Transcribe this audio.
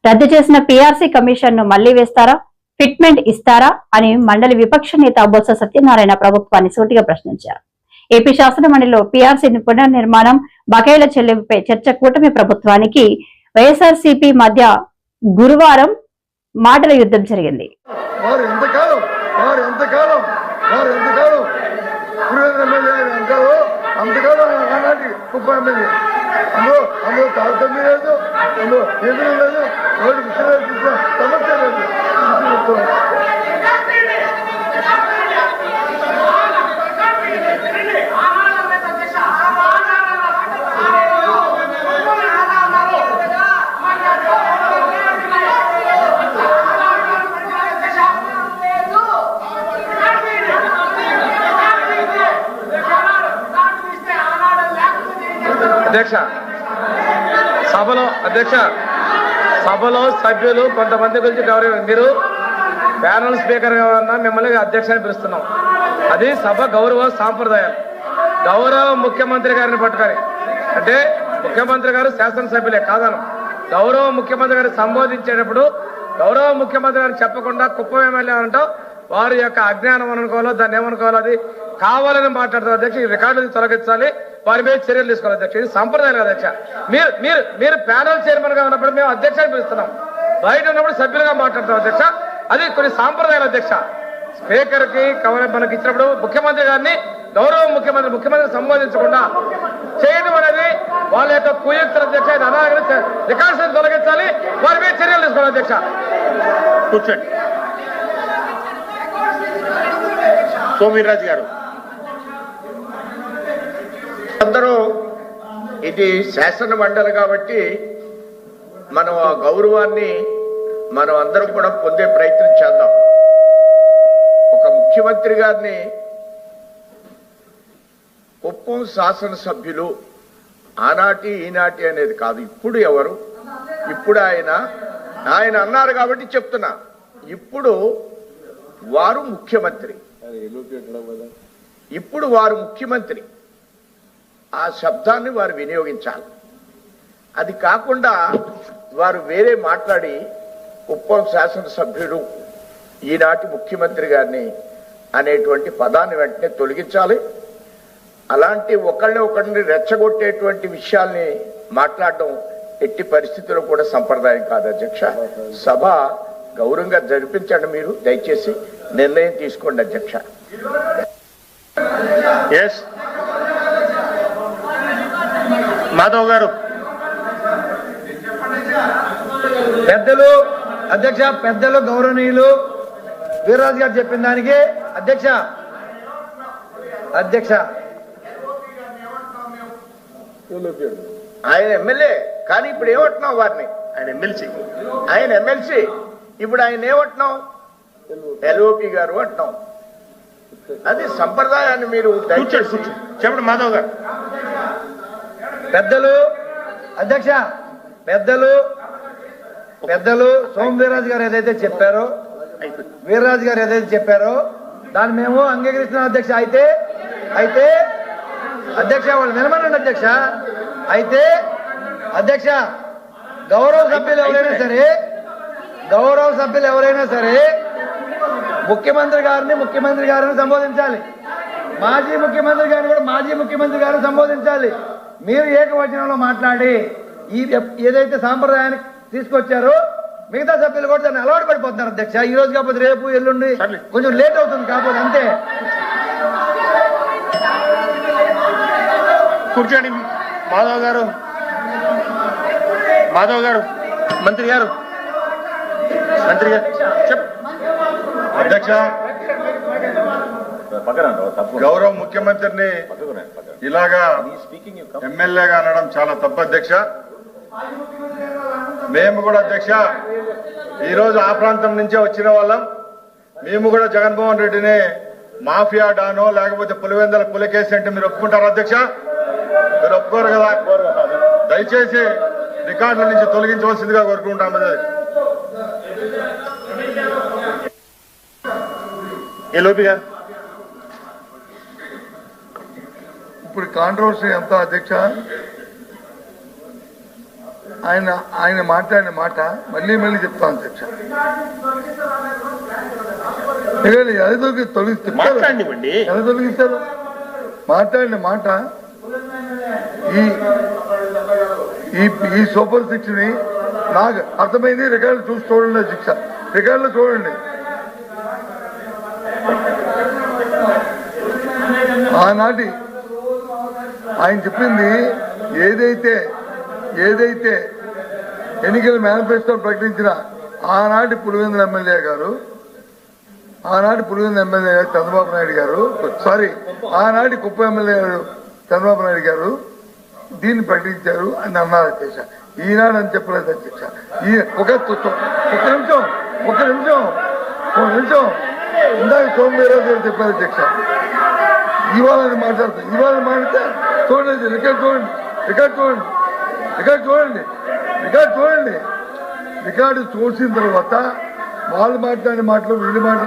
రద్దు చేసిన PRC commission ను మళ్లీ వేస్తారా, ఫిట్మెంట్ ఇస్తారా అని మండలి విపక్ష నేత బొత్స సత్యనారాయణ ప్రభుత్వాన్ని సూటిగా ప్రశ్నించారు. ఏపీ శాసన మండలిలో పీఆర్సీ పునర్నిర్మాణం, బకాయిల చెల్లింపుపై చర్చ కూటమి ప్రభుత్వానికి వైఎస్ఆర్సీపీ మధ్య గురువారం మాటల యుద్ధం జరిగింది. సభలో సభ్యులు కొంతమంది గురించి మీరు ప్యానల్ స్పీకర్ గా ఉన్న మిమ్మల్ని అధ్యక్షాన్ని పిలుస్తున్నాం. అది సభ గౌరవ సాంప్రదాయాలు. గౌరవ ముఖ్యమంత్రి గారిని పట్టుకొని, అంటే ముఖ్యమంత్రి గారు శాసనసభ్యులే కాదను, గౌరవ ముఖ్యమంత్రి గారిని సంబోధించేటప్పుడు గౌరవ ముఖ్యమంత్రి గారిని చెప్పకుండా కుప్పం ఎమ్మెల్యే అంటాం. వారి యొక్క అజ్ఞానం అనుకోవాలో దాన్ని ఏమనుకోవాలో అది కావాలని మాట్లాడుతున్నారు అధ్యక్ష. ఈ రికార్డుని తొలగించాలి, వారి మీద చర్యలు తీసుకోవాలి అధ్యక్ష. ఇది సంప్రదాయం కదా అధ్యక్ష. మీరు ప్యానల్ చైర్మన్ గా ఉన్నప్పుడు మేము అధ్యక్షాన్ని పిలుస్తున్నాం, బయట ఉన్నప్పుడు సభ్యులుగా మాట్లాడుతాం అధ్యక్ష. అది కొన్ని సాంప్రదాయాలు అధ్యక్ష. స్పీకర్ కి మనకి ఇచ్చినప్పుడు ముఖ్యమంత్రి గారిని గౌరవ ముఖ్యమంత్రి సంబోధించకుండా చేయడం అనేది వాళ్ళ యొక్క కుయుక్తుల అధ్యక్ష. ఇది అనాగరి రికార్డ్స్ తొలగించాలి, వారి మీద చర్యలు తీసుకోవాలి అధ్యక్ష. కూర్చోండి. సోమిరాజు గారు, అందరూ ఇది శాసన మండలి కాబట్టి మనం ఆ గౌరవాన్ని మనం అందరం కూడా పొందే ప్రయత్నం చేద్దాం. ఒక ముఖ్యమంత్రి గారిని కుప్పం శాసనసభ్యులు ఆనాటి ఈనాటి అనేది కాదు, ఇప్పుడు ఎవరు, ఇప్పుడు ఆయన అన్నారు కాబట్టి చెప్తున్నా. ఇప్పుడు వారు ముఖ్యమంత్రి, ఇప్పుడు వారు ముఖ్యమంత్రి, ఆ శబ్దాన్ని వారు వినియోగించాలి. అది కాకుండా వారు వేరే మాట్లాడి కుప్పం శాసనసభ్యుడు ఈనాటి ముఖ్యమంత్రి గారిని అనేటువంటి పదాన్ని వెంటనే తొలగించాలి. అలాంటి ఒకరిని రెచ్చగొట్టేటువంటి విషయాల్ని మాట్లాడడం ఎట్టి పరిస్థితుల్లో కూడా సంప్రదాయం కాదు అధ్యక్ష. సభ గౌరవంగా జరిపించండి, మీరు దయచేసి నిర్ణయం తీసుకోండి అధ్యక్ష. మాధవ్ గారు. పెద్దలు అధ్యక్ష, పెద్దలు గౌరవనీయులు వీర్రాజు గారు చెప్పిన దానికి అధ్యక్ష ఆయన ఎమ్మెల్యే కానీ ఇప్పుడు ఏమంటున్నాం వారిని? ఆయన ఎమ్మెల్సీ ఇప్పుడు ఆయన ఏమంటున్నాం? ఎల్ఓపి గారు అంటున్నాం. అది సంప్రదాయాన్ని మీరు దయచేసి చెప్పండి. మాధవ్ గారు. పెద్దలు అధ్యక్ష, పెద్దలు సోమ వీర్రాజు గారు ఏదైతే చెప్పారో దాన్ని మేము అంగీకరిస్తున్నాం అధ్యక్ష. అయితే అధ్యక్ష వాళ్ళు వినమనండి అధ్యక్ష. అయితే అధ్యక్ష గౌరవ సభ్యులు ఎవరైనా సరే ముఖ్యమంత్రి గారిని సంబోధించాలి, మాజీ ముఖ్యమంత్రి గారిని కూడా మాజీ ముఖ్యమంత్రి గారిని సంబోధించాలి. మీరు ఏకవచనంలో మాట్లాడి ఏదైతే సాంప్రదాయాన్ని తీసుకొచ్చారో మిగతా సభ్యులు కూడా దాన్ని అలవాటు పడిపోతున్నారు అధ్యక్ష. ఈ రోజు కాకపోతే రేపు ఎల్లుండి కొంచెం లేట్ అవుతుంది కాకపోతే అంతే. కూర్చోండి. మాధవ్ గారు మంత్రి గారు చెప్పు. అధ్యక్ష, గౌరవ ముఖ్యమంత్రిని ఇలాగా ఎమ్మెల్యేగా అనడం చాలా తప్పు అధ్యక్ష. మేము కూడా అధ్యక్ష ఈరోజు ఆ ప్రాంతం నుంచే వచ్చిన వాళ్ళం. మేము కూడా జగన్మోహన్ రెడ్డిని మాఫియా డానో లేకపోతే పులివెందల పులికేసి అంటే మీరు ఒప్పుకుంటారు అధ్యక్ష? మీరు ఒప్పుకోరు కదా. దయచేసి రికార్డుల నుంచి తొలగించవలసిందిగా కోరుకుంటాం. ఇప్పుడు కాంట్రవర్సీ ఎంత అధ్యక్ష? ఆయన మాట్లాడిన మాట మళ్ళీ మళ్ళీ చెప్తాను అధ్యక్ష. ఎలా తొలగిస్తారు? మాట్లాడిన మాట ఈ సూపర్ సిక్స్ ని నాకు అర్థమైంది. రికార్డులు చూసి చూడండి అధ్యక్ష, రికార్డులో చూడండి. ఆనాటి ఆయన చెప్పింది ఏదైతే ఎన్నికల మేనిఫెస్టో ప్రకటించిన ఆనాటి పులివెందుల ఎమ్మెల్యే గారు చంద్రబాబు నాయుడు గారు, ఆనాటి కుప్ప ఎమ్మెల్యే గారు చంద్రబాబు నాయుడు గారు దీన్ని ప్రకటించారు అని అన్నారు అధ్యక్ష. ఈనాడు అని చెప్పలేదు అధ్యక్ష. ఒక నిమిషం ఇందాక సోమవీరాజు గారు చెప్పారు అధ్యక్ష. ఇవాళ మాట్లాడితే చూడండి, రికార్డు చూసిన తర్వాత వాళ్ళు మాట్లాడిన మాటలు వీళ్ళు మాట్లాడిన